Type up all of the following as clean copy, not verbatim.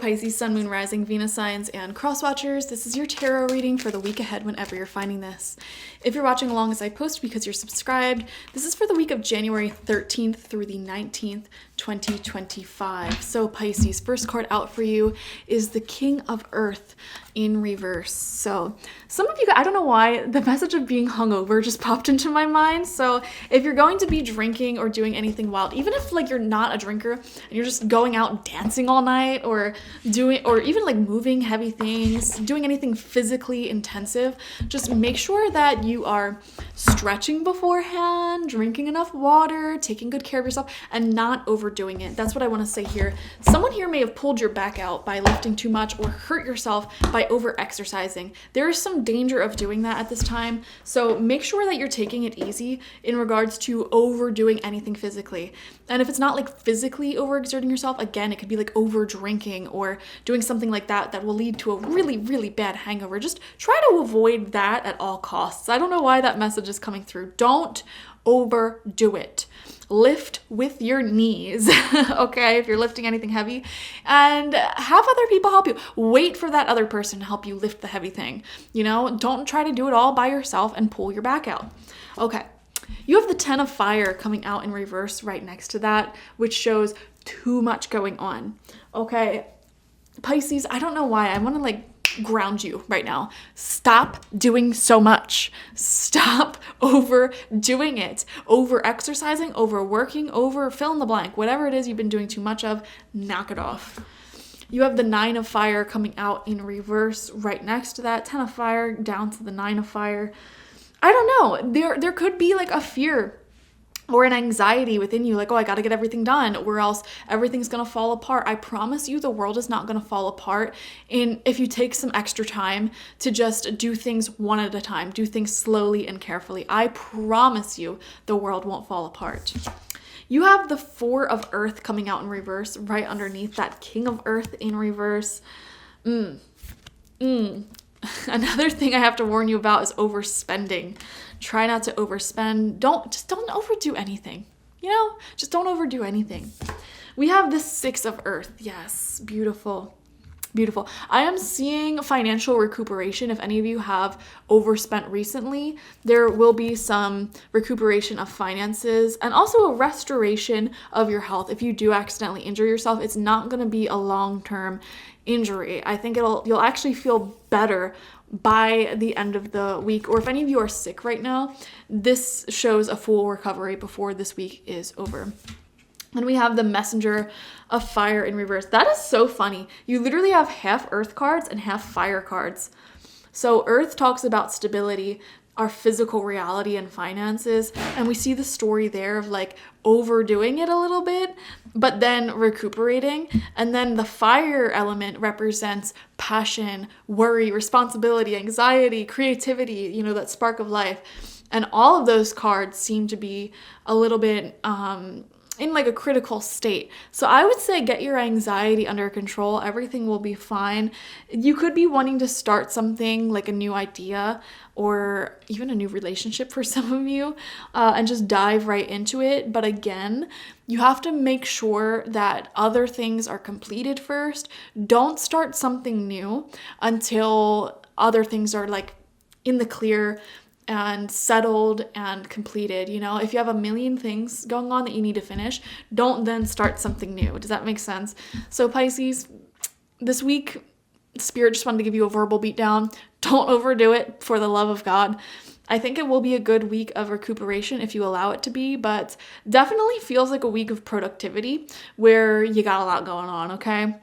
Pisces, Sun, Moon, Rising, Venus signs, and cross watchers. This is your tarot reading for the week ahead whenever you're finding this. If you're watching along as I post because you're subscribed, this is for the week of January 13th through the 19th, 2025. So Pisces, first card out for you is the King of Earth in reverse. So some of you, I don't know why, the message of being hungover just popped into my mind. So if you're going to be drinking or doing anything wild, even if like you're not a drinker and you're just going out dancing all night or even like moving heavy things, doing anything physically intensive, just make sure that you are stretching beforehand, drinking enough water, taking good care of yourself, and not overdoing it. That's what I want to say here. Someone here may have pulled your back out by lifting too much or hurt yourself by over-exercising. There is some danger of doing that at this time, so make sure that you're taking it easy in regards to overdoing anything physically. And if it's not like physically overexerting yourself, again, it could be like over drinking or doing something like that that will lead to a really, really bad hangover. Just try to avoid that at all costs. I don't know why that message is coming through. Don't overdo it. Lift with your knees, okay, if you're lifting anything heavy, and have other people help you. Wait for that other person to help you lift the heavy thing. You know, don't try to do it all by yourself and pull your back out. Okay. You have the 10 of Fire coming out in reverse right next to that, which shows too much going on. Okay, Pisces, I don't know why. I want to like ground you right now. Stop doing so much. Stop overdoing it. Over exercising, overworking, over fill in the blank. Whatever it is you've been doing too much of, knock it off. You have the 9 of Fire coming out in reverse right next to that. 10 of Fire down to the 9 of Fire. I don't know. There could be like a fear or an anxiety within you, like, oh, I got to get everything done or else everything's going to fall apart. I promise you the world is not going to fall apart if you take some extra time to just do things one at a time, do things slowly and carefully. I promise you the world won't fall apart. You have the 4 of Earth coming out in reverse right underneath that King of Earth in reverse. Another thing I have to warn you about is overspending. Try not to overspend. Don't overdo anything. You know, just don't overdo anything. We have the 6 of Earth. Yes, beautiful. Beautiful. I am seeing financial recuperation. If any of you have overspent recently, there will be some recuperation of finances and also a restoration of your health. If you do accidentally injure yourself, it's not going to be a long-term injury. I think you'll actually feel better by the end of the week. Or if any of you are sick right now, this shows a full recovery before this week is over. And we have the Messenger of Fire in reverse. That is so funny. You literally have half Earth cards and half Fire cards. So Earth talks about stability, our physical reality and finances. And we see the story there of like overdoing it a little bit, but then recuperating. And then the Fire element represents passion, worry, responsibility, anxiety, creativity, you know, that spark of life. And all of those cards seem to be a little bit, in like a critical state. So I would say get your anxiety under control. Everything will be fine. You could be wanting to start something like a new idea or even a new relationship for some of you, and just dive right into it. But again, you have to make sure that other things are completed first. Don't start something new until other things are like in the clear and settled and completed. You know, if you have a million things going on that you need to finish, don't then start something new. Does that make sense? So Pisces, this week, Spirit just wanted to give you a verbal beatdown. Don't overdo it, for the love of God. I think it will be a good week of recuperation if you allow it to be, but definitely feels like a week of productivity where you got a lot going on, okay?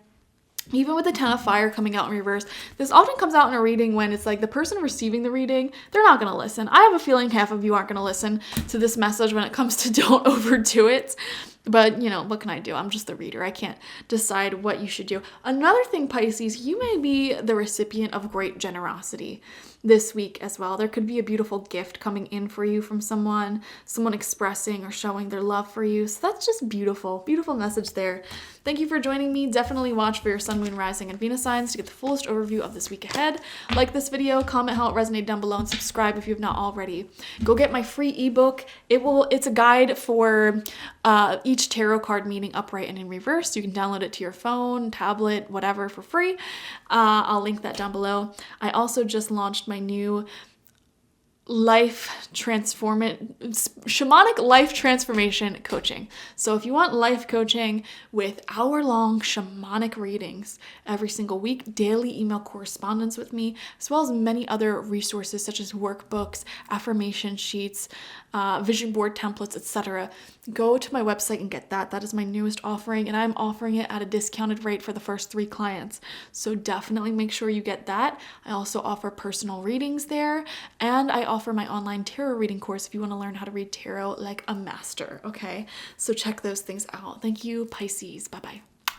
Even with the 10 of Fire coming out in reverse, this often comes out in a reading when it's like the person receiving the reading, they're not going to listen. I have a feeling half of you aren't going to listen to this message when it comes to don't overdo it. But, you know, what can I do? I'm just the reader. I can't decide what you should do. Another thing, Pisces, you may be the recipient of great generosity this week as well. There could be a beautiful gift coming in for you from someone expressing or showing their love for you. So that's just beautiful. Beautiful message there. Thank you for joining me. Definitely watch for your Sun, Moon, Rising, and Venus signs to get the fullest overview of this week ahead. Like this video, comment how it resonated down below, and subscribe if you have not already. Go get my free ebook. It's a guide for each tarot card meaning upright and in reverse. You can download it to your phone, tablet, whatever for free. I'll link that down below. I also just launched my new shamanic life transformation coaching. So if you want life coaching with hour-long shamanic readings every single week, daily email correspondence with me, as well as many other resources such as workbooks, affirmation sheets, vision board templates, etc., go to my website and get that. That is my newest offering, and I'm offering it at a discounted rate for the first 3 clients. So definitely make sure you get that. I also offer personal readings there, and I offer my online tarot reading course if you want to learn how to read tarot like a master, okay? So check those things out. Thank you, Pisces. Bye-bye.